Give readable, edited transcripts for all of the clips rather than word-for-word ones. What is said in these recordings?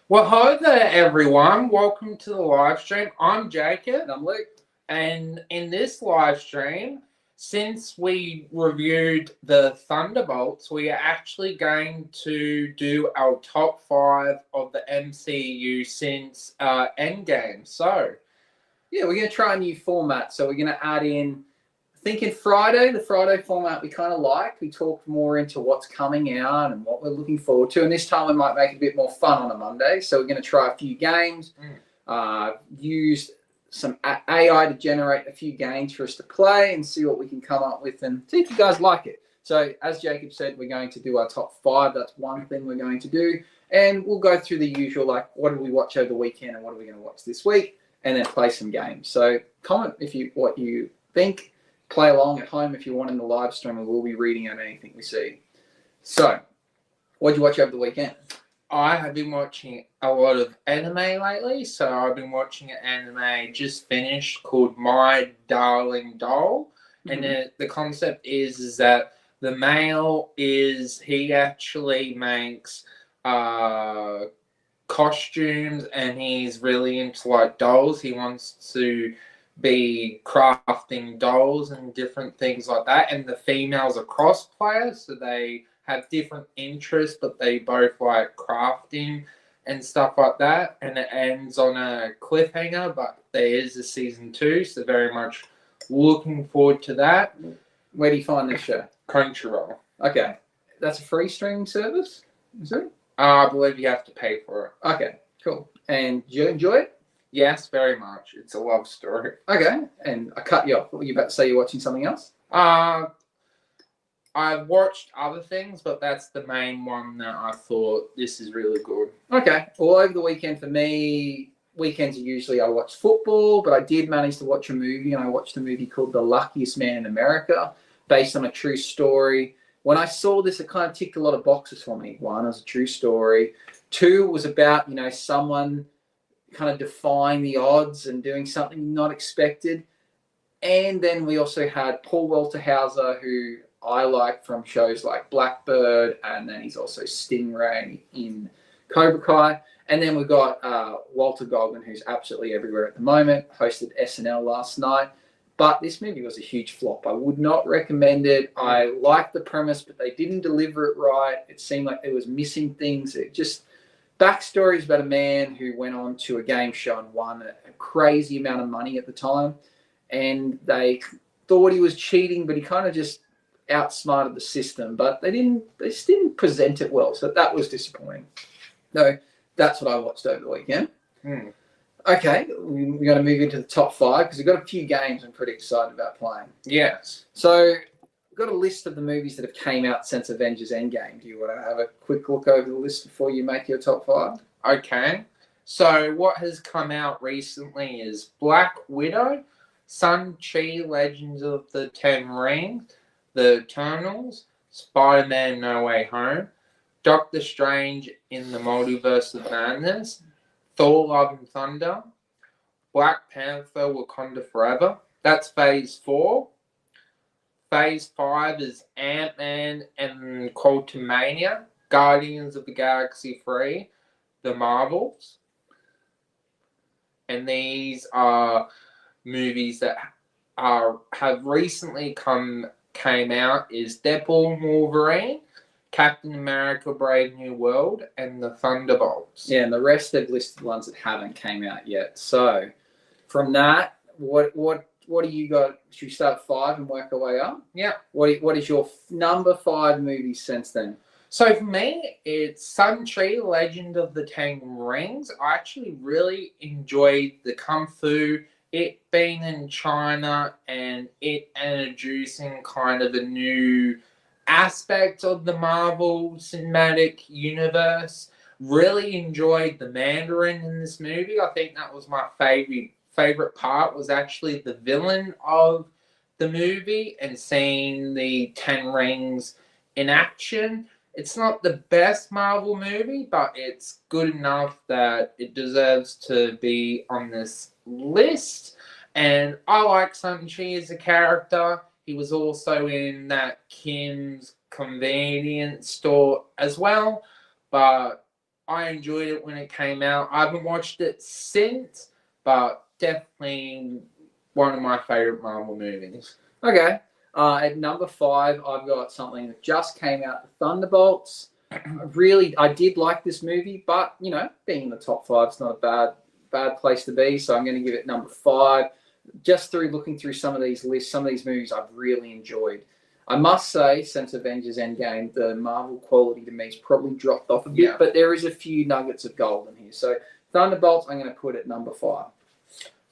Well, hi there, everyone. Welcome to the live stream. I'm Jacob, And I'm Luke. and in this live stream, since we reviewed the Thunderbolts, we are actually going to do our top five of the MCU since Endgame. So, Yeah, we're going to try a new format. So we're going to add in, thinking Friday, the Friday format we kind of like. We talk more into what's coming out and what we're looking forward to. And this time we might make it a bit more fun on a Monday. So we're going to try a few games, use some AI to generate a few games for us to play and see what we can come up with and see if you guys like it. So as Jacob said, we're going to do our top five. That's one thing we're going to do. And we'll go through the usual, like what did we watch over the weekend and what are we going to watch this week, and then play some games. So comment what you think. Play along at home if you want in the live stream, and we'll be reading out anything we see. So, what did you watch over the weekend? I have been watching a lot of anime lately. So, I've been watching an anime just finished called My Darling Doll. And the concept is that the male he actually makes costumes, and he's really into like dolls. He wants to be crafting dolls and different things like that. And the females are cross players, so they have different interests, but they both like crafting and stuff like that. And it ends on a cliffhanger, but there is a season 2, so very much looking forward to that. Where do you find this show? Crunchyroll. Okay, that's a free streaming service, is it? I believe you have to pay for it. Okay, cool. And do you enjoy it? Yes, very much. It's a love story. Okay, and I cut you off. What were you about to say? You're watching something else? I've watched other things, but that's the main one that I thought this is really good. Okay, well, over the weekend for me, weekends are usually I watch football, but I did manage to watch a movie, and I watched a movie called The Luckiest Man in America, based on a true story. When I saw this, it kind of ticked a lot of boxes for me. One, it was a true story. Two, was about, someone kind of defying the odds and doing something not expected. And then we also had Paul Walter Hauser, who I like from shows like Blackbird, and then he's also Stingray in Cobra Kai. And then we've got Walter Goggin, who's absolutely everywhere at the moment, hosted SNL last night. But this movie was a huge flop. I would not recommend it. I liked the premise, but they didn't deliver it right. It seemed like it was missing things. It just backstories about a man who went on to a game show and won a crazy amount of money at the time. And they thought he was cheating, but he kind of just outsmarted the system. But they just didn't present it well. So that was disappointing. No, that's what I watched over the weekend. Okay, we're going to move into the top five because we've got a few games I'm pretty excited about playing. Yes. So I've got a list of the movies that have came out since Avengers Endgame. Do you want to have a quick look over the list before you make your top five? Okay. So what has come out recently is Black Widow, Shang-Chi Legends of the Ten Rings, The Eternals, Spider-Man No Way Home, Doctor Strange in the Multiverse of Madness, Thor Love and Thunder, Black Panther Wakanda Forever. That's phase 4. Phase 5 is Ant-Man and Quantumania, Guardians of the Galaxy 3, The Marvels. And these are movies that have recently came out is Deadpool and Wolverine, Captain America Brave New World, and the Thunderbolts. Yeah, and the rest they've listed ones that haven't came out yet. So from that, what do you got? Should we start at 5 and work our way up? Yeah. What is your number 5 movie since then? So for me, it's Shang-Chi Legend of the Ten Rings. I actually really enjoyed the Kung Fu, it being in China, and it introducing kind of a new aspect of the Marvel Cinematic Universe. Really enjoyed the Mandarin in this movie. I think that was my favorite part, was actually the villain of the movie and seeing the Ten Rings in action. It's not the best Marvel movie, but it's good enough that it deserves to be on this list. And I like Shang-Chi as a character. He was also in that Kim's Convenience Store as well. But I enjoyed it when it came out. I haven't watched it since, but definitely one of my favorite Marvel movies. Okay. At number 5, I've got something that just came out, The Thunderbolts. I did like this movie, but being in the top 5 is not a bad place to be. So I'm going to give it number 5. Just through looking through some of these lists, some of these movies I've really enjoyed. I must say, since Avengers Endgame, the Marvel quality to me has probably dropped off a bit, Yeah. but there is a few nuggets of gold in here. So Thunderbolts, I'm going to put at number 5.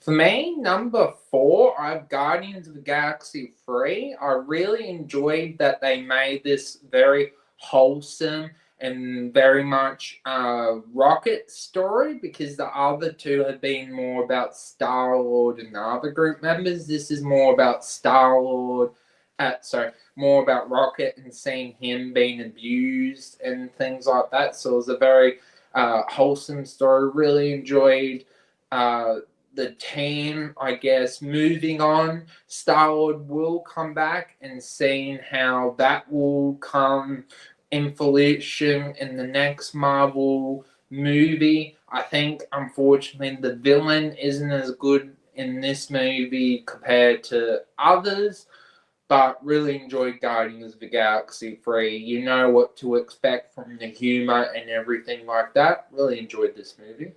For me, number 4, I have Guardians of the Galaxy 3. I really enjoyed that they made this very wholesome and very much Rocket story, because the other two have been more about Star-Lord and the other group members. This is more about Star-Lord, more about Rocket and seeing him being abused and things like that. So it was a very wholesome story. Really enjoyed the team, I guess. Moving on, Star-Lord will come back, and seeing how that will come in fruition in the next Marvel movie. I think, unfortunately, the villain isn't as good in this movie compared to others, but really enjoyed Guardians of the Galaxy 3. You know what to expect from the humor and everything like that. Really enjoyed this movie.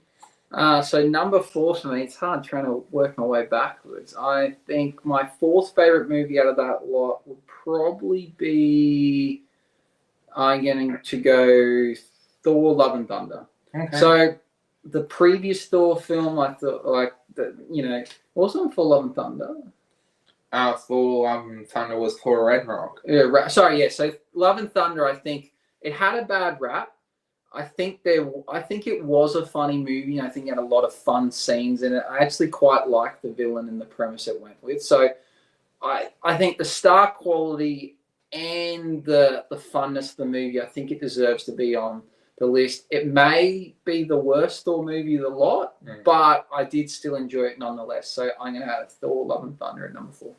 So number 4 for me, it's hard trying to work my way backwards. I think my 4th favorite movie out of that lot would probably be, I'm going to go Thor: Love and Thunder. Okay. So the previous Thor film, I thought, wasn't for Love and Thunder. Thor: Love and Thunder was Thor Ragnarok. Yeah, sorry, yeah. So Love and Thunder, I think it had a bad rap. I think it was a funny movie, and I think it had a lot of fun scenes in it. I actually quite liked the villain and the premise it went with. So I think the star quality and the funness of the movie, I think it deserves to be on the list. It may be the worst Thor movie of the lot, but I did still enjoy it nonetheless. So I'm going to have Thor: Love and Thunder at number 4.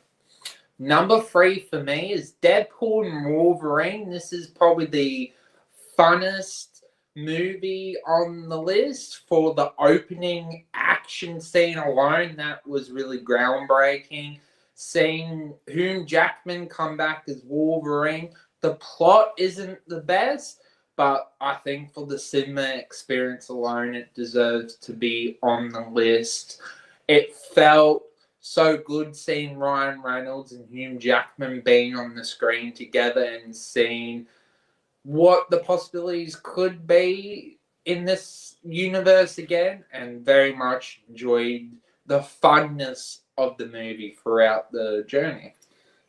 Number 3 for me is Deadpool and Wolverine. This is probably the funnest movie on the list. For the opening action scene alone, that was really groundbreaking. Seeing Hugh Jackman come back as Wolverine, the plot isn't the best, but I think for the cinema experience alone, it deserves to be on the list. It felt so good seeing Ryan Reynolds and Hugh Jackman being on the screen together and seeing what the possibilities could be in this universe again, and very much enjoyed the funness of the movie throughout the journey.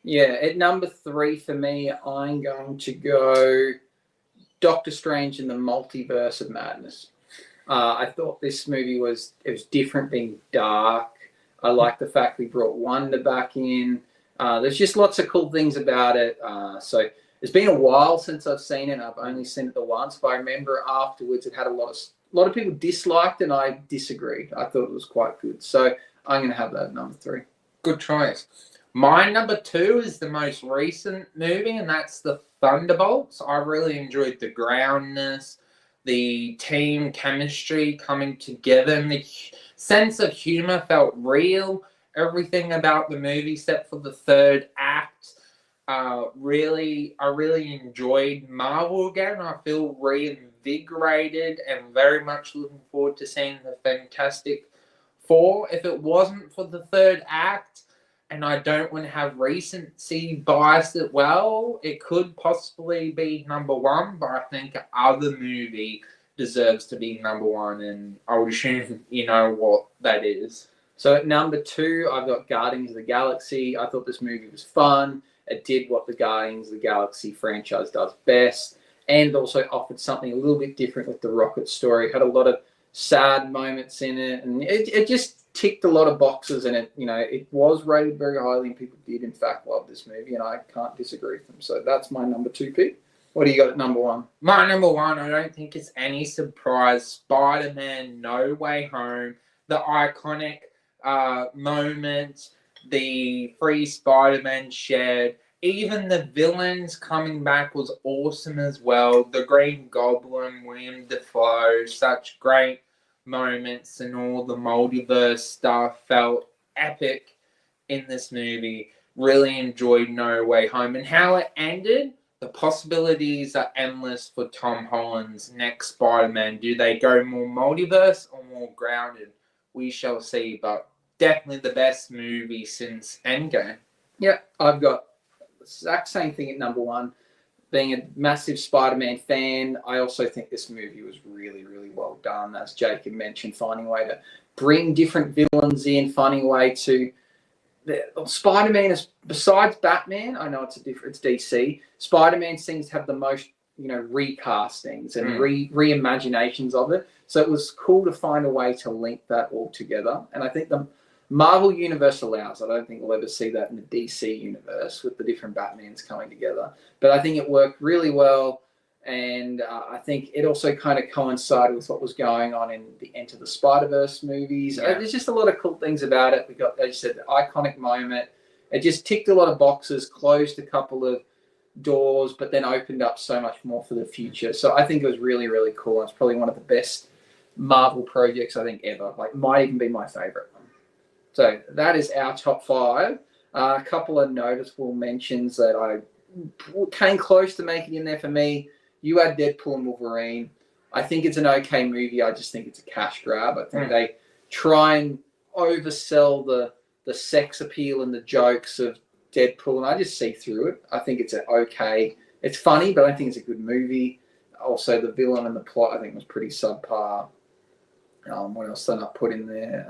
Yeah, at number 3 for me, I'm going to go Doctor Strange in the Multiverse of Madness. I thought this movie was different, being dark. I like the fact we brought Wanda back in. There's just lots of cool things about it. So it's been a while since I've seen it. I've only seen it the once, but I remember afterwards it had a lot of people disliked, and I disagreed. I thought it was quite good. So I'm going to have that at number 3. Good choice. My number 2 is the most recent movie, and that's The Thunderbolts. I really enjoyed the groundness, the team chemistry coming together, and the sense of humor felt real. Everything about the movie, except for the third act, I really enjoyed Marvel again. I feel reinvigorated and very much looking forward to seeing the Fantastic Four. If it wasn't for the third act, and I don't want to have recency bias as well, it could possibly be number 1, but I think other movie deserves to be number 1, and I would assume you know what that is. So at number 2, I've got Guardians of the Galaxy. I thought this movie was fun. It did what the Guardians of the Galaxy franchise does best, and also offered something a little bit different with the Rocket story. It had a lot of sad moments in it, and it just ticked a lot of boxes, and it was rated very highly, and people did in fact love this movie, and I can't disagree with them. So that's my number 2 pick. What do you got at number 1? My number 1, I don't think it's any surprise, Spider-Man No Way Home. The iconic moment the 3 Spider-Man shared, Even the villains coming back was awesome as well. The Green Goblin, William Dafoe, such great moments, and all the multiverse stuff felt epic in this movie. Really enjoyed No Way Home, and how it ended. The possibilities are endless for Tom Holland's next Spider-Man. Do they go more multiverse or more grounded? We shall see, but definitely the best movie since Endgame. Yeah, I've got the exact same thing at number one. Being a massive Spider-Man fan, I also think this movie was really, really well done. As Jacob mentioned, finding a way to bring different villains in, finding a way to Spider-Man is, besides Batman, I know it's DC. Spider-Man seems to have the most, recastings and reimaginations of it. So it was cool to find a way to link that all together. And I think the Marvel universe allows. I don't think we'll ever see that in the DC universe with the different Batmans coming together. But I think it worked really well. And I think it also kind of coincided with what was going on in the Enter the Spider-Verse movies. Yeah. There's just a lot of cool things about it. We got, as you said, the iconic moment. It just ticked a lot of boxes, closed a couple of doors, but then opened up so much more for the future. So I think it was really, really cool. It's probably one of the best Marvel projects I think ever. Like, might even be my favorite one. So that is our top five. A couple of noticeable mentions that I came close to making in there for me. You had Deadpool and Wolverine. I think it's an okay movie. I just think it's a cash grab. I think they try and oversell the sex appeal and the jokes of Deadpool, and I just see through it. I think it's okay. It's funny, but I don't think it's a good movie. Also, the villain and the plot, I think, was pretty subpar. What else did I put in there?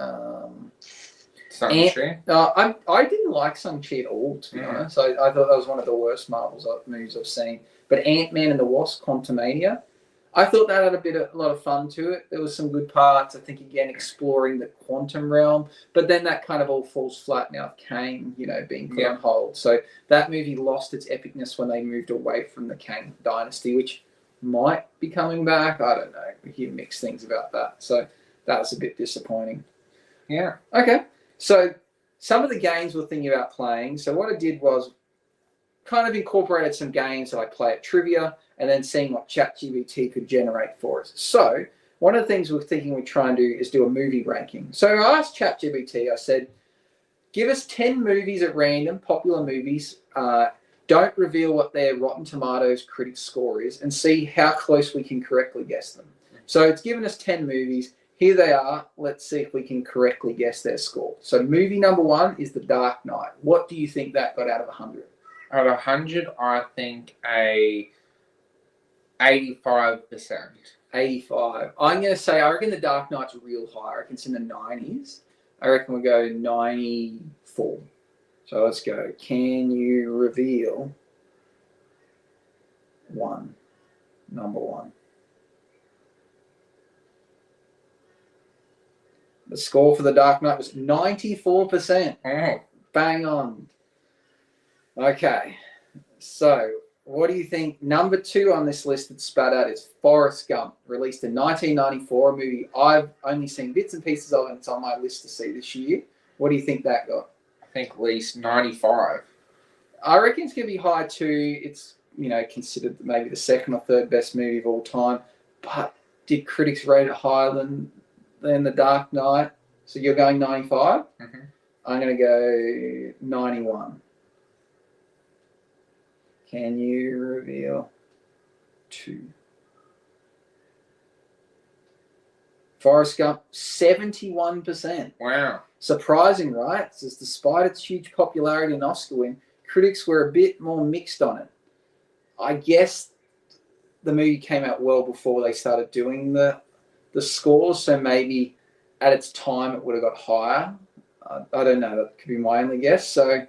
Shang-Chi. I didn't like Shang-Chi at all, to be honest. I thought that was one of the worst Marvel movies I've seen. But Ant-Man and the Wasp: Quantumania, I thought that had a lot of fun to it. There was some good parts. I think, again, exploring the quantum realm. But then that kind of all falls flat now with Kang, being put on hold. So that movie lost its epicness when they moved away from the Kang dynasty, which might be coming back. I don't know. We hear mixed things about that. So that was a bit disappointing. Yeah. Okay. So some of the games we're thinking about playing. So what I did was kind of incorporated some games that I play at trivia and then seeing what ChatGPT could generate for us. So one of the things we're thinking we try and do is do a movie ranking. So I asked ChatGPT, I said, give us 10 movies at random, popular movies. Don't reveal what their Rotten Tomatoes critic score is, and see how close we can correctly guess them. So it's given us 10 movies. Here they are. Let's see if we can correctly guess their score. So movie number one is The Dark Knight. What do you think that got out of 100? Out of 100, I think a 85%. 85. I'm going to say, I reckon The Dark Knight's real high. I reckon it's in the 90s. I reckon we'll go 94. So let's go. Can you reveal number one? The score for The Dark Knight was 94%. Oh. Bang on. Okay. So, what do you think? Number two on this list that's spat out is Forrest Gump, released in 1994, a movie I've only seen bits and pieces of, and it's on my list to see this year. What do you think that got? I think at least 95. I reckon it's going to be high too. It's, considered maybe the second or third best movie of all time. But did critics rate it higher than The Dark Knight? So you're going 95? Mm-hmm. I'm going to go 91. Can you reveal 2? Forrest Gump, 71%. Wow. Surprising, right? It says, despite its huge popularity and Oscar win, critics were a bit more mixed on it. I guess the movie came out well before they started doing the scores, so maybe at its time it would have got higher. I don't know. That could be my only guess. So,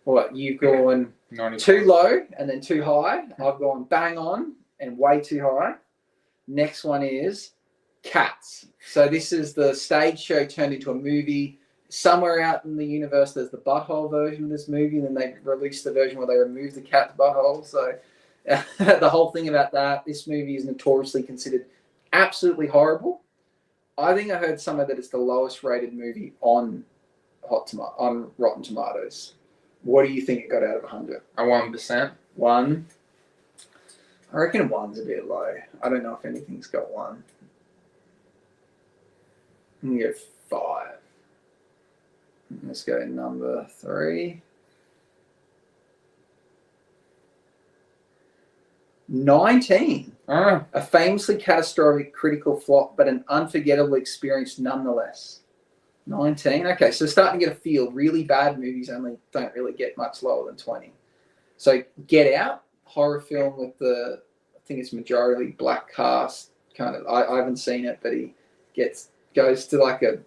what, you've gone 95. too low and then too high. I've gone bang on and way too high. Next one is Cats. So this is the stage show turned into a movie. Somewhere out in the universe, there's the butthole version of this movie, and then they released the version where they remove the cat's butthole. So the whole thing about that, this movie is notoriously considered absolutely horrible. I think I heard somewhere that it's the lowest rated movie on Rotten Tomatoes. What do you think it got out of 100? A 1%. 1. I reckon 1's a bit low. I don't know if anything's got 1. I'm going to go 5. Let's go number 3. 19. Ah, A famously catastrophic critical flop, but an unforgettable experience nonetheless. 19. Okay, so starting to get a feel. Really bad movies only don't really get much lower than 20. So Get Out, horror film with I think it's majority black cast. Kind of. I haven't seen it, but he goes to like a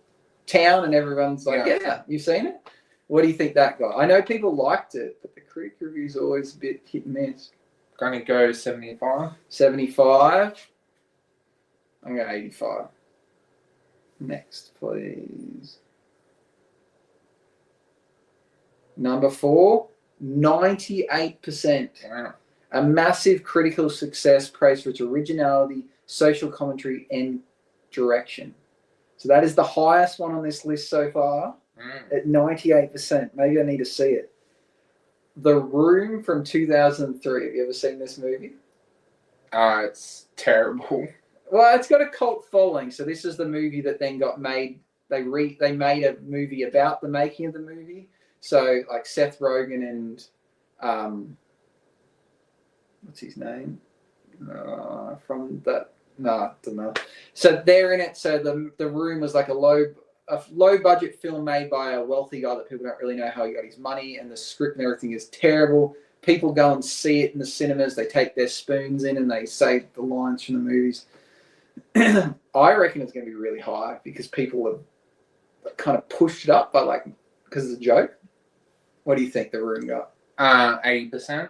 town and everyone's like, yeah, you've seen it? What do you think that got? I know people liked it, but the critic reviews are always a bit hit and miss. gonna go 75. 75. I'm going 85. Next, please. Number 4, 98%. Wow. A massive critical success praised for its originality, social commentary, and direction. So that is the highest one on this list so far at 98%. Maybe I need to see it. The Room from 2003. Have you ever seen this movie? It's terrible. Well, it's got a cult following. So this is the movie that then got made. They made a movie about the making of the movie. So like Seth Rogen and what's his name? From that. No, I don't know. So they're in it. So the Room was like a low budget film made by a wealthy guy that people don't really know how he got his money, and the script and everything is terrible. People go and see it in the cinemas. They take their spoons in and they say the lines from the movies. I reckon it's going to be really high because people have kind of pushed it up, but like because it's a joke. What do you think the Room got? 80%.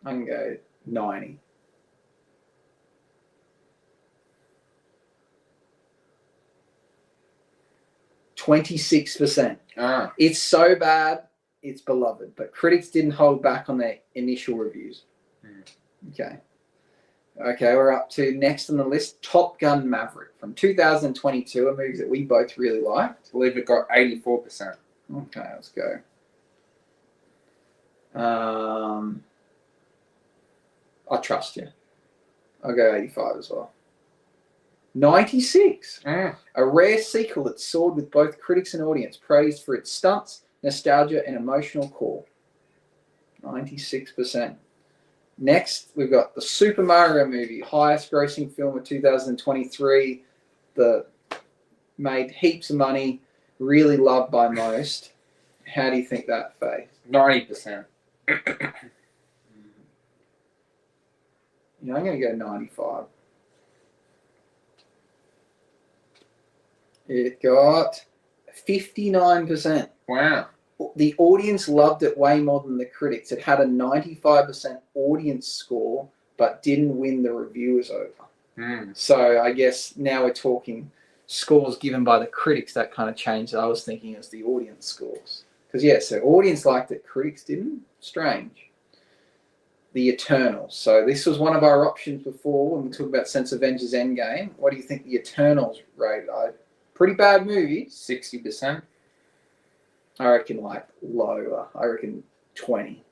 I'm going to go 90. %. It's so bad, it's beloved, but critics didn't hold back on their initial reviews. Okay, we're up to next on the list, Top Gun Maverick from 2022, a movie that we both really liked. I believe it got 84%. Okay, let's go. I trust you. I'll go 85 as well. 96. A rare sequel that soared with both critics and audience, praised for its stunts, nostalgia, and emotional core. 96%. Next, we've got the Super Mario movie, highest grossing film of 2023. Made heaps of money, really loved by most. How do you think that, Faye? 90%. I'm going to go 95. It got 59%. Wow. The audience loved it way more than the critics. It had a 95% audience score, but didn't win the reviewers over. So I guess now we're talking scores given by the critics. That kind of changed. I was thinking as the audience scores. Because, so audience liked it, critics didn't. Strange. The Eternals. So this was one of our options before when we talked about since Avengers Endgame. What do you think the Eternals rated? Pretty bad movie. 60%. I reckon like lower. I reckon 20.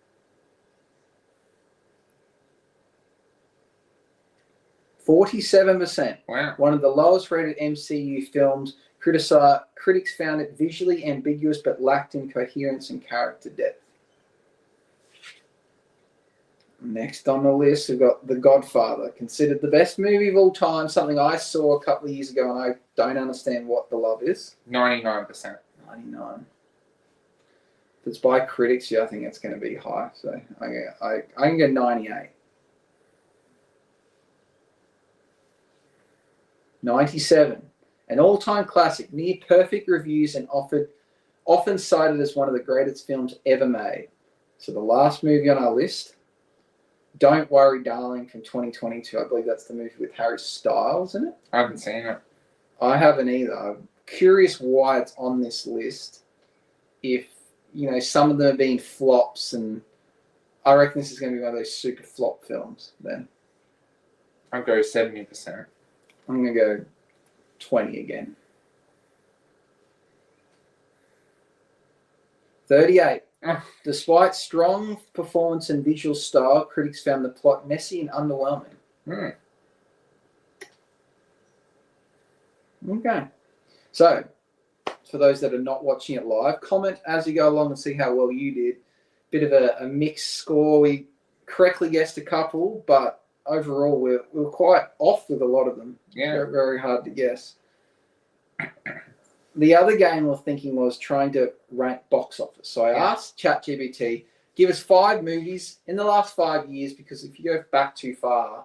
%. Wow. One of the lowest rated MCU films. Critics found it visually ambiguous but lacked in coherence and character depth. Next on the list, we've got The Godfather, considered the best movie of all time, something I saw a couple of years ago and I don't understand what the love is. 99%. 99. If it's by critics, I think it's going to be high. So I can go 98. 97. An all-time classic, near perfect reviews and often cited as one of the greatest films ever made. So the last movie on our list, Don't Worry Darling from 2022. I believe that's the movie with Harry Styles in it. I haven't seen it. I haven't either. I'm curious why it's on this list. If, some of them have been flops, and I reckon this is going to be one of those super flop films then. I'll go 70%. I'm going to go 20 again. 38. Oh. Despite strong performance and visual style, critics found the plot messy and underwhelming. Okay. So, for those that are not watching it live, comment as you go along and see how well you did. Bit of a mixed score. We correctly guessed a couple, but overall we were quite off with a lot of them. Yeah. Very, very hard to guess. The other game we're thinking was trying to rank box office. So I asked ChatGPT, give us 5 movies in the last 5 years, because if you go back too far,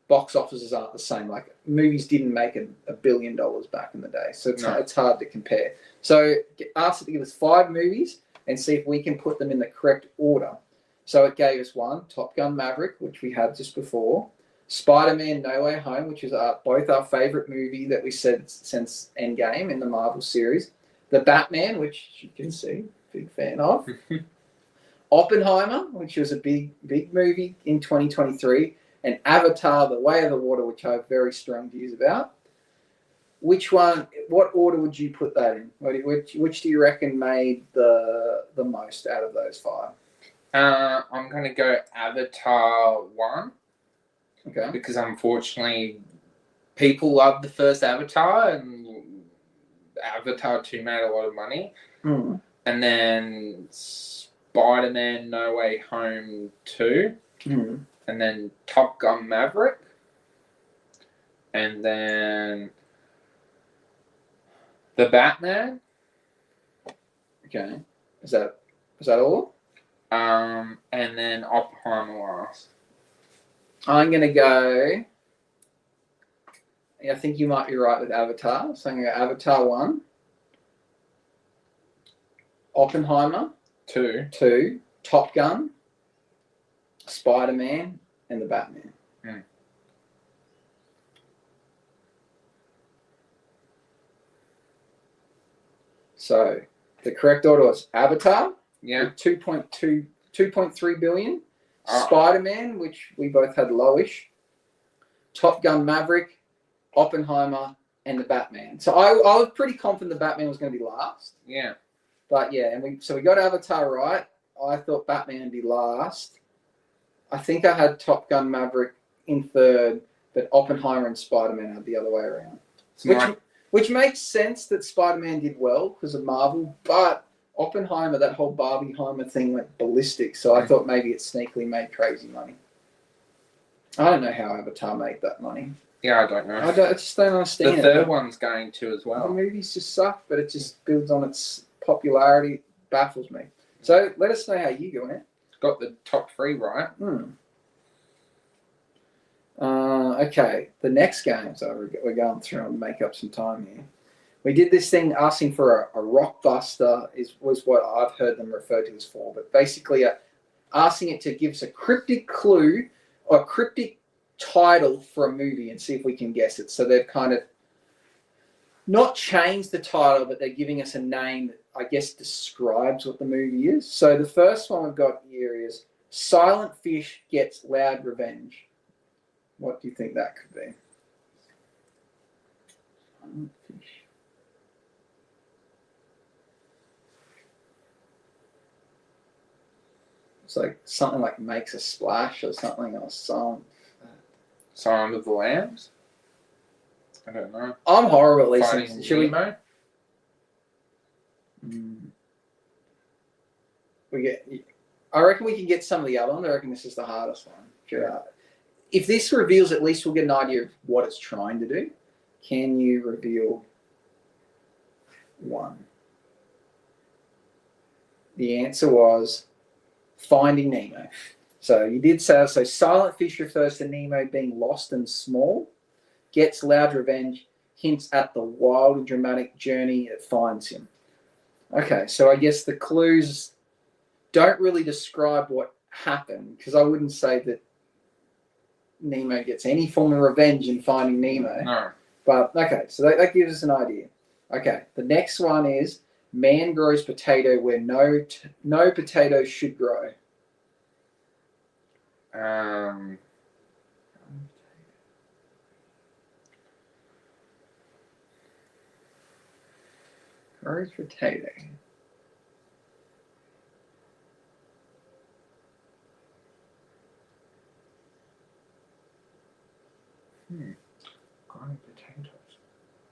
box offices aren't the same. Like, movies didn't make $1 billion back in the day, so it's hard to compare. So asked it to give us 5 movies and see if we can put them in the correct order. So it gave us one, Top Gun Maverick, which we had just before, Spider-Man No Way Home, which is both our favorite movie that we said since Endgame in the Marvel series, The Batman, which you can see, big fan of, Oppenheimer, which was a big movie in 2023, and Avatar, The Way of the Water, which I have very strong views about. What order would you put that in? Which do you reckon made the most out of those 5? I'm going to go Avatar 1. Okay. Because unfortunately, people love the first Avatar, and Avatar 2 made a lot of money. Mm. And then Spider-Man No Way Home 2. Mm. And then Top Gun Maverick. And then The Batman. Okay. Is that all? And then Oppenheimer last. I'm going to go... I think you might be right with Avatar. So I'm going to go Avatar 1. Oppenheimer. 2. Top Gun. Spider-Man. And The Batman. So the correct order was Avatar. Yeah. With 2.3 billion. Spider-Man, which we both had lowish. Top Gun Maverick, Oppenheimer, and The Batman. So I was pretty confident The Batman was going to be last. Yeah. But yeah, and we got Avatar right. I thought Batman would be last. I think I had Top Gun Maverick in 3rd, but Oppenheimer and Spider-Man had the other way around. Which makes sense that Spider-Man did well because of Marvel, but Oppenheimer, that whole Barbieheimer thing went ballistic, so I thought maybe it sneakily made crazy money. I don't know how Avatar made that money. Yeah, I don't know. I just don't understand. The 3rd one's going to as well. The movies just suck, but it just builds on its popularity. It baffles me. So let us know how you go, Ant. Got the top 3 right. Okay, the next game. So we're going through and make up some time here. We did this thing asking for a rockbuster was what I've heard them refer to as for, but basically asking it to give us a cryptic clue or a cryptic title for a movie and see if we can guess it. So they've kind of not changed the title, but they're giving us a name that I guess describes what the movie is. So the first one we've got here is Silent Fish Gets Loud Revenge. What do you think that could be? Silent Fish. It's like something like Makes a Splash or something else. Silent of the Lambs? I don't know. I'm horrible at these Finding things. Should we? Nemo? I reckon we can get some of the other ones. I reckon this is the hardest one. Sure. If this reveals, at least we'll get an idea of what it's trying to do. Can you reveal one? The answer was Finding Nemo. So you did say, so Silent Fish refers to Nemo being lost and small. Gets Loud Revenge hints at the wild and dramatic journey it finds him. Okay, so I guess the clues don't really describe what happened, because I wouldn't say that Nemo gets any form of revenge in Finding Nemo. No. But, okay, so that gives us an idea. Okay, the next one is Man Grows Potato Where no potato should grow. Grows potato. Growing potatoes.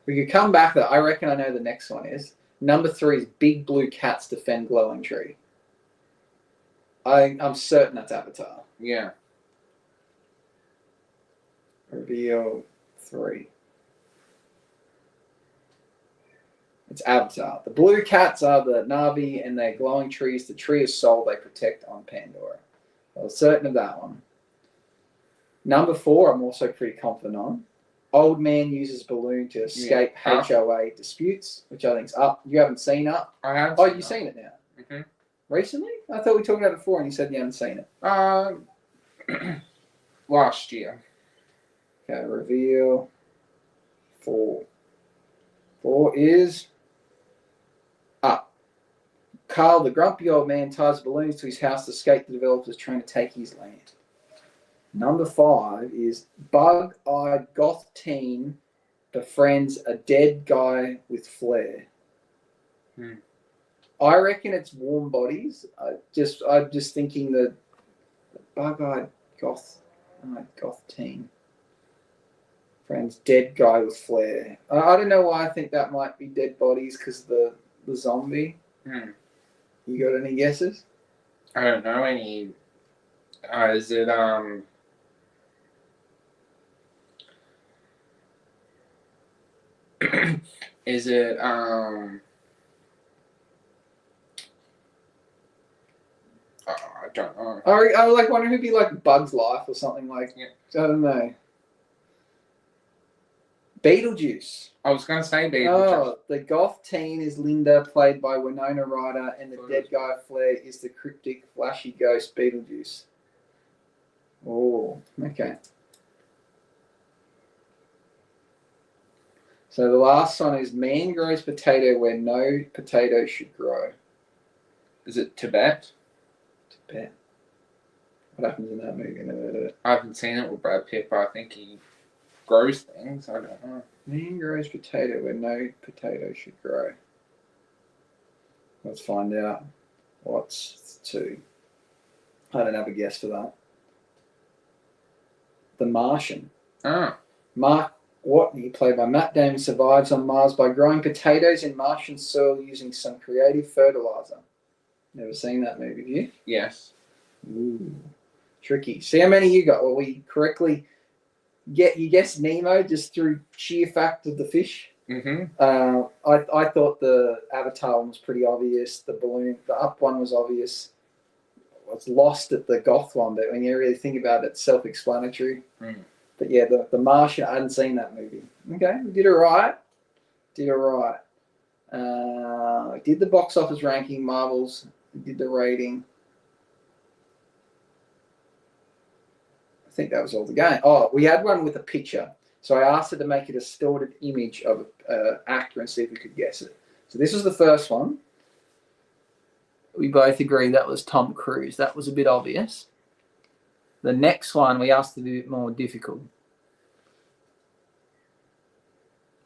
We could come back to that. I reckon I know the next one is. Number 3 is Big Blue Cats Defend Glowing Tree. I'm certain that's Avatar. Yeah. Reveal 3. It's Avatar. The blue cats are the Na'vi and they're glowing trees. The tree of soul they protect on Pandora. I was certain of that one. Number 4, I'm also pretty confident on. Old man uses balloon to escape HOA disputes, which I think's Up. You haven't seen Up? I have. Oh, you've seen it now? Mm-hmm. Recently? I thought we talked about it before and you said you haven't seen it. Last year. Okay, reveal 4. 4 is Up. Carl, the grumpy old man, ties balloons to his house to escape the developers trying to take his land. Number 5 is bug-eyed goth teen befriends a dead guy with flair. I reckon it's Warm Bodies. I'm just thinking the bug-eyed goth teen friends dead guy with flair. I don't know why I think that might be Dead Bodies because the zombie. You got any guesses? I don't know any. Is it Is it I don't know. I like wonder if it'd be like Bug's Life or something like. Yeah. I don't know. Beetlejuice. I was gonna say Beetlejuice. Oh, the goth teen is Linda, played by Winona Ryder, and the dead guy Flair is the cryptic, flashy ghost Beetlejuice. Oh, okay. So the last one is man grows potato where no potato should grow. Is it Tibet? Tibet. What happens in that movie? Never heard of it. I haven't seen it with Brad Pitt, but I think he grows things. I don't know. Man grows potato where no potato should grow. Let's find out. What's 2? I don't have a guess for that. The Martian. Oh. Mark Watney, played by Matt Damon, survives on Mars by growing potatoes in Martian soil using some creative fertilizer. Never seen that movie, have you? Yes. Ooh, tricky. See how many you got? Well, we correctly you guessed Nemo just through sheer fact of the fish. Mm-hmm. I thought the Avatar one was pretty obvious. The Up one was obvious. I was lost at the goth one, but when you really think about it, it's self-explanatory. But yeah, the Martian, I hadn't seen that movie. Okay, we did all right. Did the box office ranking, Marvels, did the rating. I think that was all the game. Oh, we had one with a picture. So I asked her to make it a distorted image of an actor and see if we could guess it. So this was the first one. We both agreed that was Tom Cruise. That was a bit obvious. The next one, we asked to be a bit more difficult.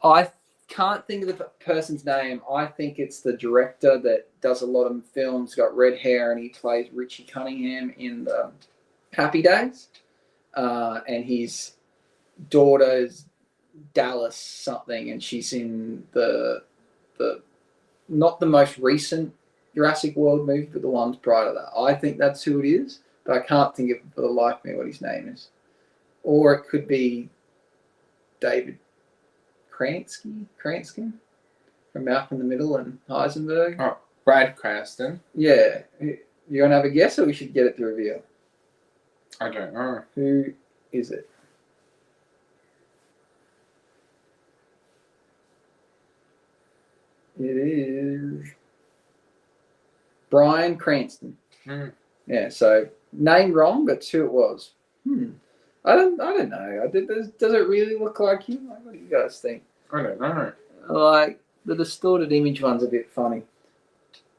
I can't think of the person's name. I think it's the director that does a lot of films, got red hair, and he plays Richie Cunningham in the Happy Days. And his daughter's Dallas something, and she's in the not the most recent Jurassic World movie, but the ones prior to that. I think that's who it is, but I can't think of for the life of me what his name is. Or it could be David Kransky from Malcolm in the Middle and Heisenberg. Oh, Brad Cranston. Yeah. You want to have a guess, or we should get it to reveal? I don't know. Who is it? It is Bryan Cranston. Yeah, so name wrong, but who it was. I don't know. Does it really look like him? What do you guys think? I don't know. Like the distorted image one's a bit funny.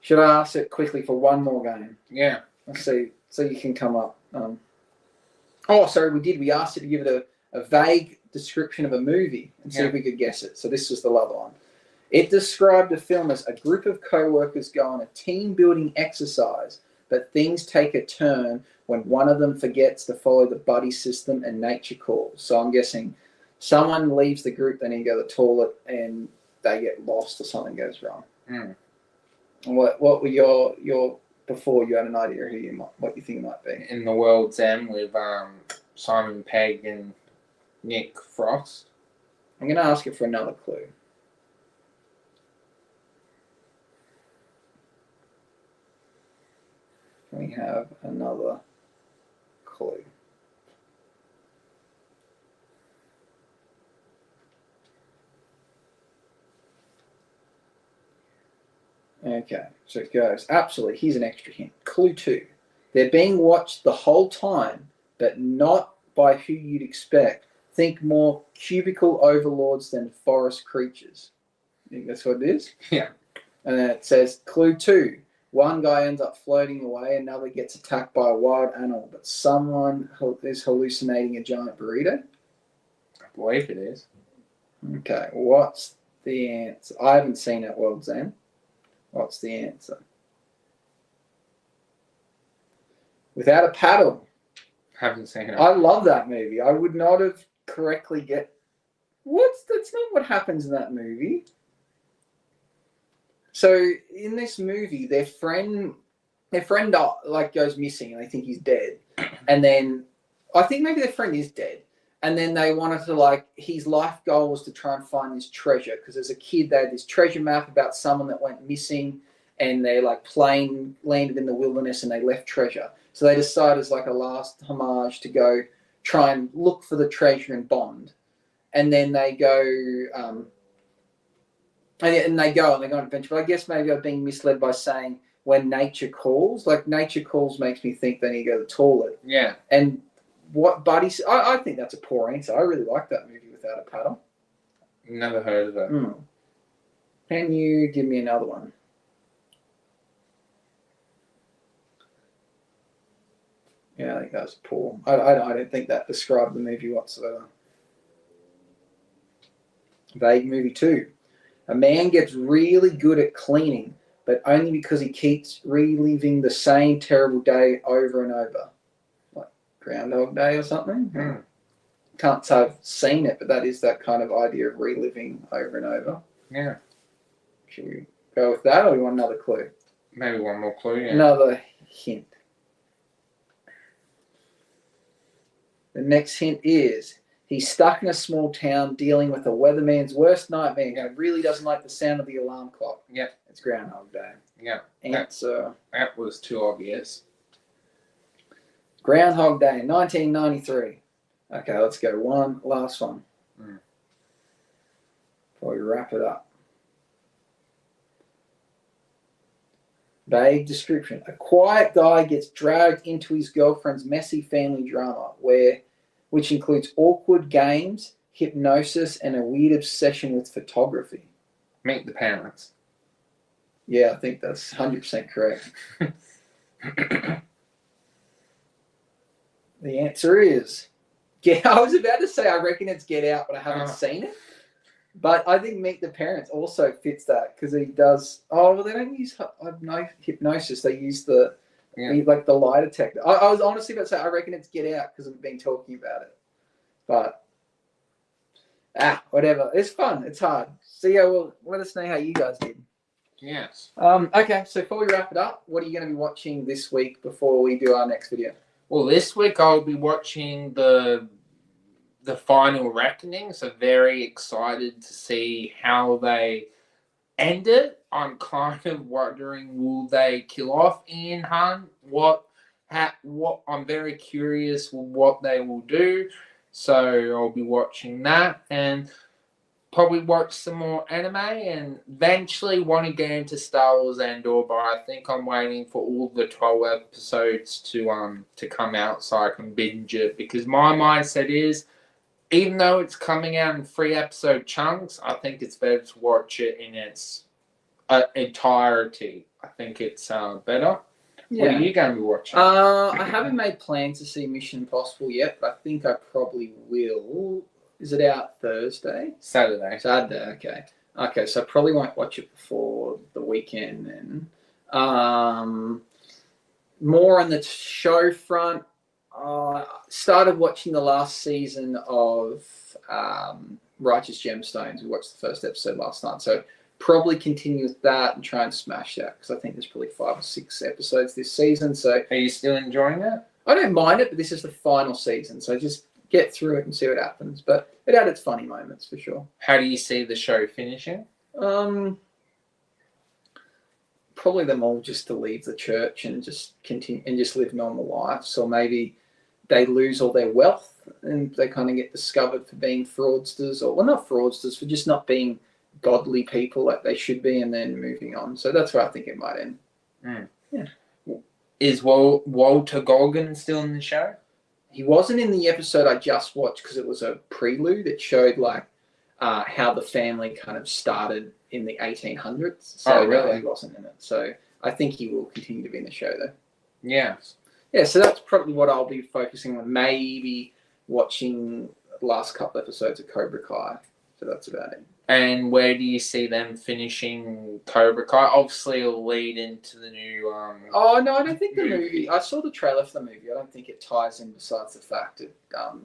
Should I ask it quickly for one more game? Yeah. Let's see. So you can come up. Oh, sorry, we did. We asked you to give it a vague description of a movie and see if we could guess it. So this was the other one. It described the film as a group of co-workers go on a team-building exercise, but things take a turn when one of them forgets to follow the buddy system and nature calls. So I'm guessing someone leaves the group, they need to go to the toilet, and they get lost or something goes wrong. Mm. And what were your before you had an idea what you think it might be? In the World's End with Simon Pegg and Nick Frost. I'm going to ask you for another clue. Can we have another clue? Okay, so it goes. Absolutely. Here's an extra hint. Clue 2. They're being watched the whole time, but not by who you'd expect. Think more cubicle overlords than forest creatures. You think that's what it is? Yeah. And then it says, clue 2. One guy ends up floating away, another gets attacked by a wild animal, but someone is hallucinating a giant burrito. I believe it is. Okay, what's the answer? I haven't seen it, World's End. What's the answer? Without a Paddle. Haven't seen it. I love that movie. I would not have correctly get. That's not what happens in that movie. So in this movie, their friend like goes missing, and they think he's dead. And then I think maybe their friend is dead. And then they wanted to his life goal was to try and find this treasure, because as a kid they had this treasure map about someone that went missing, and their plane landed in the wilderness and they left treasure. So they decided as a last homage to go try and look for the treasure in Bond. And then they go and they go on an adventure. But I guess maybe I've been misled by saying when nature calls. Nature calls makes me think they need to go to the toilet. Yeah. And what Buddy said, I think that's a poor answer. I really like that movie Without a Paddle. Never heard of it. Can you give me another one? Yeah, I think that was poor. I don't think that described the movie whatsoever. Vague movie 2. A man gets really good at cleaning, but only because he keeps reliving the same terrible day over and over. Like Groundhog Day or something? Can't say I've seen it, but that is that kind of idea of reliving over and over. Yeah. Should we go with that, or do you want another clue? Maybe one more clue, yeah. Another hint. The next hint is he's stuck in a small town dealing with a weatherman's worst nightmare. He really doesn't like the sound of the alarm clock. Yeah. It's Groundhog Day. Yeah. Answer. That was too obvious. Groundhog Day, 1993. Okay, let's go. One last one. Before we wrap it up. Vague description. A quiet guy gets dragged into his girlfriend's messy family drama, which includes awkward games, hypnosis, and a weird obsession with photography. Meet the Parents. Yeah, I think that's 100% correct. The answer is I was about to say I reckon it's Get Out, but I haven't seen it. But I think Meet the Parents also fits that, because he does. Oh, well, they don't use hypnosis. They use the lie detector. I was honestly about to say I reckon it's Get Out because I've been talking about it. But whatever. It's fun. It's hard. So yeah, well, let us know how you guys did. Yes. Okay, so before we wrap it up, what are you going to be watching this week before we do our next video? Well, this week I'll be watching the Final Reckoning, so very excited to see how they end it. I'm kind of wondering, will they kill off Ian Hunt? I'm very curious what they will do. So I'll be watching that and probably watch some more anime, and eventually want to get into Star Wars Andor, but I think I'm waiting for all the 12 episodes to come out so I can binge it, because my mindset is, even though it's coming out in 3-episode chunks, I think it's better to watch it in its entirety. I think it's better. Yeah. What are you going to be watching? I haven't made plans to see Mission Impossible yet, but I think I probably will. Is it out Thursday? Saturday, okay. Okay, so I probably won't watch it before the weekend then. More on the show front. Started watching the last season of Righteous Gemstones. We watched the first episode last night, so probably continue with that and try and smash that because I think there's probably 5 or 6 episodes this season. So Are you still enjoying it? I don't mind it, but this is the final season, so just get through it and see what happens. But it had its funny moments for sure. How do you see the show finishing? Probably them all just to leave the church and just continue and just live normal lives, or maybe they lose all their wealth and they kind of get discovered for being fraudsters, or well, not fraudsters, for just not being godly people like they should be, and then moving on. So that's where I think it might end. Yeah. Is Walter Goggin still in the show? He wasn't in the episode I just watched because it was a prelude. It showed like how the family kind of started in the 1800s. So really? No, he wasn't in it. So I think he will continue to be in the show though. Yeah. Yeah, so that's probably what I'll be focusing on. Maybe watching the last couple episodes of Cobra Kai. So that's about it. And where do you see them finishing Cobra Kai? Obviously, it'll lead into the new. Oh no, I don't think the movie. I saw the trailer for the movie. I don't think it ties in. Besides the fact that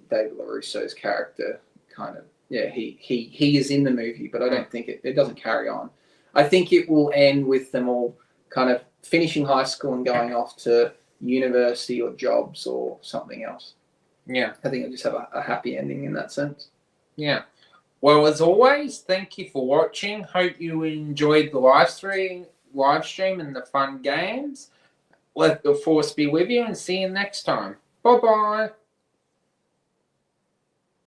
David LaRusso's character kind of he is in the movie, but I don't think it doesn't carry on. I think it will end with them all kind of finishing high school and going off to university or jobs or something else. Yeah, I think it'll just have a happy ending in that sense. Yeah. Well, as always, thank you for watching. Hope you enjoyed the live stream and the fun games. Let the force be with you and see you next time. Bye-bye.